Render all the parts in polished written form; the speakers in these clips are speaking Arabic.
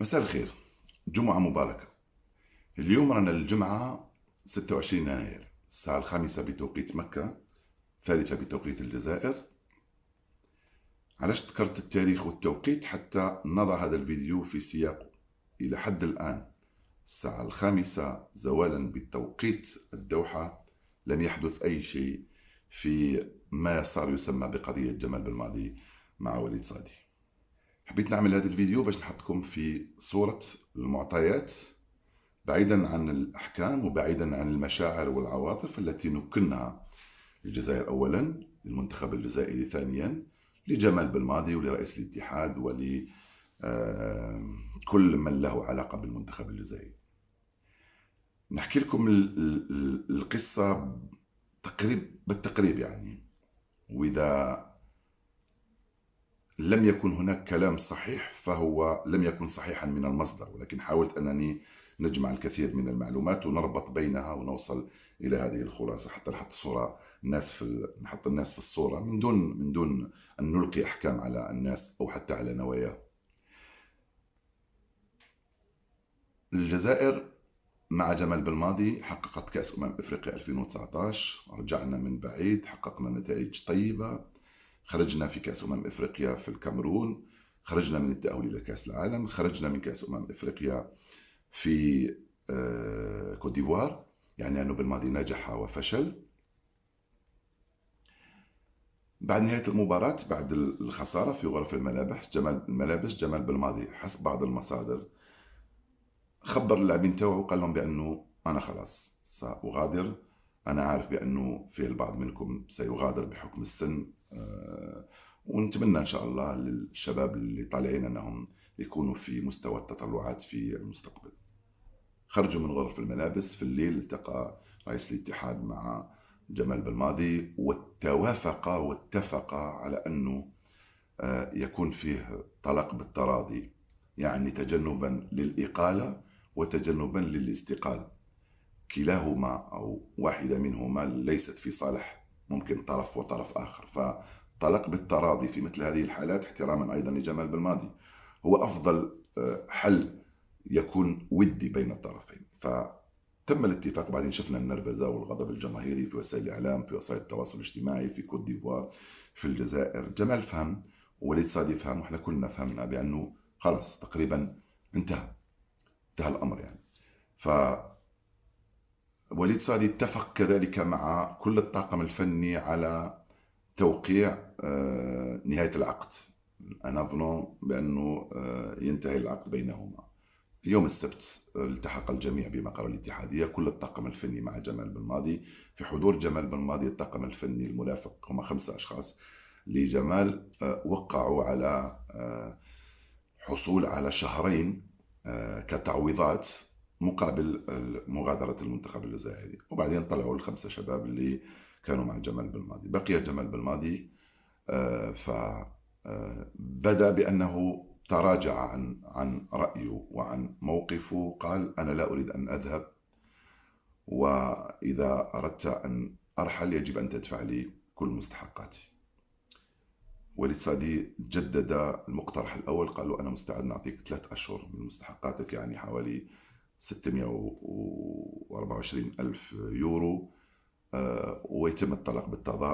مساء الخير. جمعة مباركة. اليوم رانا الجمعة 26 يناير الساعة 5 بتوقيت مكة، 3 بتوقيت الجزائر. علاش ذكرت التاريخ والتوقيت؟ حتى نضع هذا الفيديو في سياقه. إلى حد الآن الساعة 5 زوالا بتوقيت الدوحة لم يحدث أي شيء في ما صار يسمى بقضية جمال بالماضي مع وليد صادي. حبيت نعمل هذا الفيديو باش نحطكم في صورة المعطيات، بعيدا عن الأحكام وبعيدا عن المشاعر والعواطف التي نكنها للجزائر أولا، للمنتخب الجزائري ثانيا، لجمال بالماضي ولرئيس الاتحاد ولكل من له علاقة بالمنتخب الجزائري. نحكي لكم القصة بالتقريب يعني، وإذا لم يكن هناك كلام صحيح فهو لم يكن صحيحا من المصدر، ولكن حاولت أنني نجمع الكثير من المعلومات ونربط بينها ونوصل إلى هذه الخلاصة، حتى نحط صورة نحط الناس في الصورة من دون أن نلقي أحكام على الناس أو حتى على نواياه. الجزائر مع جمال بالماضي حققت كأس أفريقيا 2019، رجعنا من بعيد، حققنا نتائج طيبة، خرجنا في كأس أفريقيا في الكاميرون، خرجنا من التأهل إلى كأس العالم، خرجنا من كأس أفريقيا في كوت ديفوار، يعني أنه بالماضي نجح وفشل. بعد نهاية المباراة، بعد الخسارة في غرف الملابس، جمال بالماضي حسب بعض المصادر خبر اللاعبين تاعو، قال لهم بأنه أنا خلاص سأغادر، أنا عارف بأنه في البعض منكم سيغادر بحكم السن، ونتمنى إن شاء الله للشباب اللي طالعين أنهم يكونوا في مستوى التطلعات في المستقبل. خرجوا من غرف الملابس في الليل، التقى رئيس الاتحاد مع جمال بالماضي واتفقا على أنه يكون فيه طلاق بالتراضي، يعني تجنبا للإقالة وتجنبا للاستقالة. كلاهما أو واحدة منهما ليست في صالح ممكن طرف وطرف آخر، فطلاق بالتراضي في مثل هذه الحالات احتراما أيضا لجمال بالماضي هو أفضل حل يكون ودي بين الطرفين. فتم الاتفاق. بعدين شفنا النرفزة والغضب الجماهيري في وسائل الإعلام، في وسائل التواصل الاجتماعي، في كوت ديفوار، في الجزائر. جمال فهم، وليد صادي فهم، وإحنا كلنا فهمنا بأنه خلاص تقريبا انتهى الأمر يعني. فوليد صادي اتفق كذلك مع كل الطاقم الفني على توقيع نهاية العقد. أنا أظن بأنه ينتهي العقد بينهما يوم السبت. التحق الجميع بمقر الاتحادية، كل الطاقم الفني مع جمال بالماضي، في حضور جمال بالماضي. الطاقم الفني المرافق هم 5 أشخاص لجمال، وقعوا على حصول على شهرين كتعويضات مقابل مغادرة المنتخب الجزائري. وبعدين طلعوا ال5 شباب اللي كانوا مع جمال بالماضي. بقي جمال بالماضي، فبدا بأنه تراجع عن رأيه وعن موقفه. قال أنا لا أريد أن أذهب، وإذا أردت أن أرحل يجب أن تدفع لي كل مستحقاتي. وليد صادي جدد المقترح الأول، قال له أنا مستعد نعطيك 3 أشهر من مستحقاتك، يعني حوالي 624 ألف يورو، ويتم الطلاق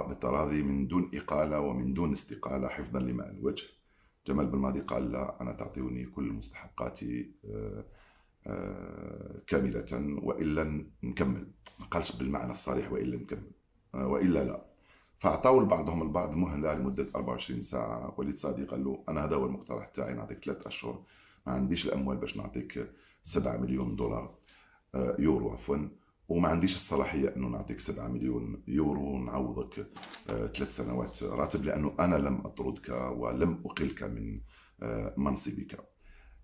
بالتراضي من دون إقالة ومن دون استقالة، حفظا لماء الوجه. جمال بالماضي قال لا، أنا تعطيني كل مستحقاتي كاملة وإلا نكمل. ما قالش بالمعنى الصريح وإلا نكمل، وإلا لا. فأعطوا لبعضهم البعض مهلة لمدة 24 ساعة. وليد صادي قال له أنا هذا هو المقترح تاعي، نعطيك 3 أشهر، ما عنديش الأموال باش نعطيك 7 مليون دولار، يورو عفوا، وما عنديش الصلاحية أنه نعطيك 7 مليون يورو نعوضك 3 سنوات راتب، لأنه أنا لم أطردك ولم أقلك من منصبك.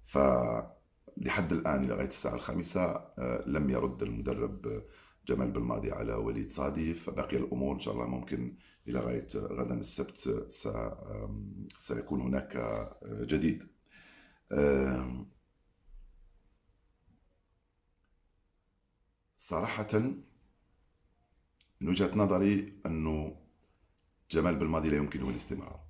فلحد الآن لغاية الساعة 5 لم يرد المدرب جمال بالماضي على وليد صادي، فبقي الأمور إن شاء الله ممكن إلى غاية غدا السبت سيكون هناك جديد. صراحة من وجهة نظري أنه جمال بالماضي لا يمكنه الاستمرار.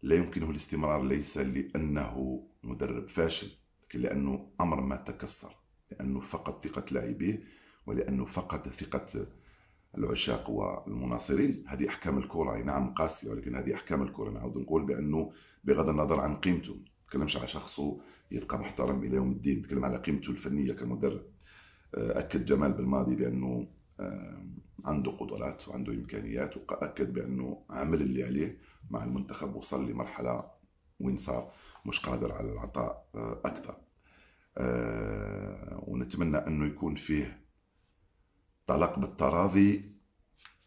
لا يمكنه الاستمرار ليس لأنه مدرب فاشل، لكن لأنه أمر ما تكسر، لأنه فقد ثقة لاعبيه، ولأنه فقد ثقة العشاق والمناصرين. هذه أحكام الكرة، نعم قاسية، ولكن هذه أحكام الكرة. نعود نقول بأنه بغض النظر عن قيمته، ما نتكلمش على شخصه، يبقى محترم إلى يوم الدين، نتكلم على قيمته الفنية كمدرب. أكد جمال بالماضي بأنه عنده قدرات وعنده إمكانيات، وأكد بأنه عمل اللي عليه مع المنتخب، وصل لمرحلة وين صار مش قادر على العطاء أكثر. ونتمنى أنه يكون فيه طلاق بالتراضي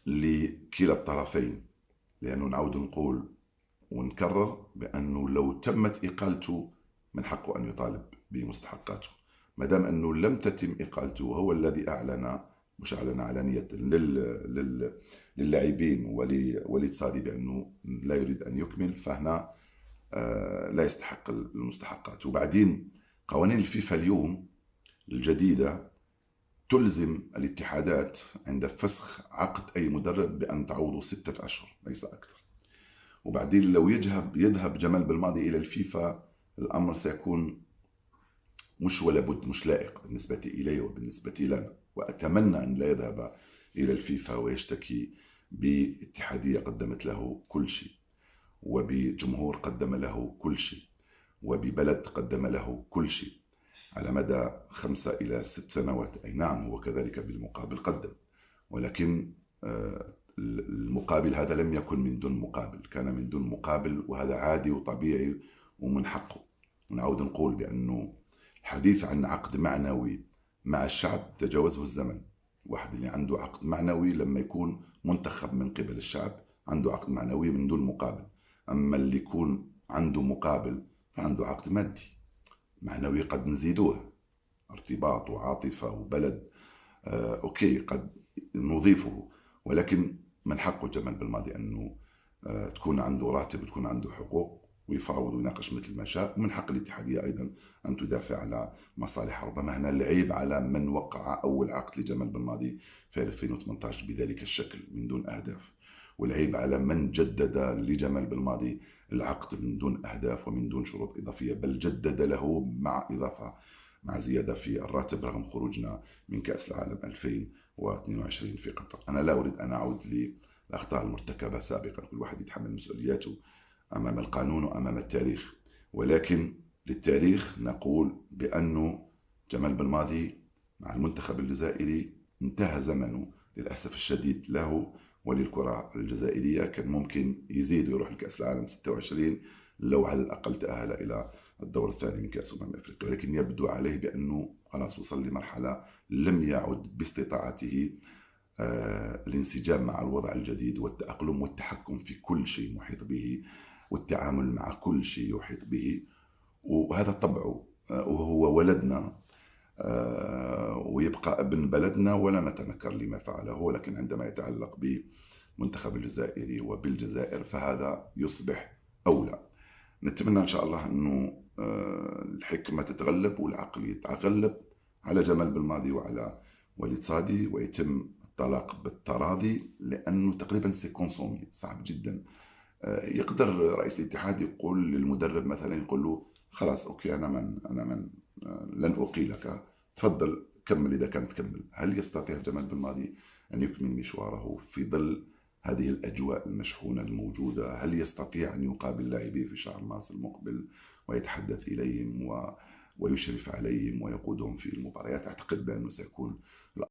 لكلا الطرفين، لأنه نعود نقول ونكرر بأنه لو تمت إقالته من حقه أن يطالب بمستحقاته. ما دام أنه لم تتم إقالته، وهو الذي أعلن، مش أعلن علانية للاعبين ولوليد صادي بأنه لا يريد أن يكمل، فهنا لا يستحق المستحقات. وبعدين قوانين الفيفا اليوم الجديدة تلزم الاتحادات عند فسخ عقد أي مدرب بأن تعوضه 6 أشهر ليس أكثر. وبعدين لو يذهب جمال بالماضي إلى الفيفا، الأمر سيكون مش ولا بد مش لائق بالنسبة إليه وبالنسبة لنا. وأتمنى أن لا يذهب إلى الفيفا ويشتكي باتحادية قدمت له كل شيء، وبجمهور قدم له كل شيء، وببلد قدم له كل شيء على مدى 5 إلى 6 سنوات. أي نعم هو كذلك بالمقابل قدم، ولكن المقابل هذا لم يكن من دون مقابل، كان من دون مقابل، وهذا عادي وطبيعي ومن حقه. ونعود نقول بأنه الحديث عن عقد معنوي مع الشعب تجاوزه الزمن. واحد اللي عنده عقد معنوي لما يكون منتخب من قبل الشعب عنده عقد معنوي من دون مقابل. أما اللي يكون عنده مقابل فعنده عقد مادي. معنوي قد نزيدوه، ارتباط وعاطفة وبلد، أوكي قد نضيفه، ولكن من حقه جمال بالماضي أنه تكون عنده راتب وتكون عنده حقوق، ويفاوض ويناقش مثل ما شاء. ومن حق الاتحادية أيضا أن تدافع على مصالح. ربما هنا العيب على من وقع أول عقد لجمال بالماضي في 2018 بذلك الشكل من دون أهداف، والعيب على من جدد لجمال بالماضي العقد من دون أهداف ومن دون شروط إضافية، بل جدد له مع إضافة، مع زيادة في الراتب رغم خروجنا من كأس العالم 2022 في قطر. أنا لا أريد أن أعود للأخطاء المرتكبة سابقا، كل واحد يتحمل مسؤولياته أمام القانون وأمام التاريخ، ولكن للتاريخ نقول بأنه جمال بالماضي مع المنتخب الجزائري انتهى زمنه للأسف الشديد له وللكرة الجزائرية. كان ممكن يزيد ويروح لكأس العالم 26 لو على الأقل تأهل إلى الدور الثاني من كأس أفريقيا، ولكن يبدو عليه بأنه خلاص وصل لمرحلة لم يعد باستطاعته الانسجام مع الوضع الجديد والتأقلم والتحكم في كل شيء محيط به والتعامل مع كل شيء يحيط به. وهذا طبعه، وهو ولدنا ويبقى ابن بلدنا ولا نتنكر لما فعله، ولكن عندما يتعلق بمنتخب الجزائري وبالجزائر فهذا يصبح أولى. نتمنى إن شاء الله أنه الحكمة تتغلب والعقل يتغلب على جمال بالماضي وعلى وليد صادي، ويتم الطلاق بالتراضي، لأنه تقريبا سي كونسومي صعب جدا. يقدر رئيس الاتحاد يقول للمدرب مثلا، يقول له خلاص أوكي أنا من لن أقيلك، تفضل كمل إذا كانت تكمل. هل يستطيع جمال بالماضي أن يكمل مشواره في ظل هذه الأجواء المشحونة الموجودة؟ هل يستطيع أن يقابل لاعبيه في شهر مارس المقبل ويتحدث إليهم ويشرف عليهم ويقودهم في المباريات؟ أعتقد بأنه سيكون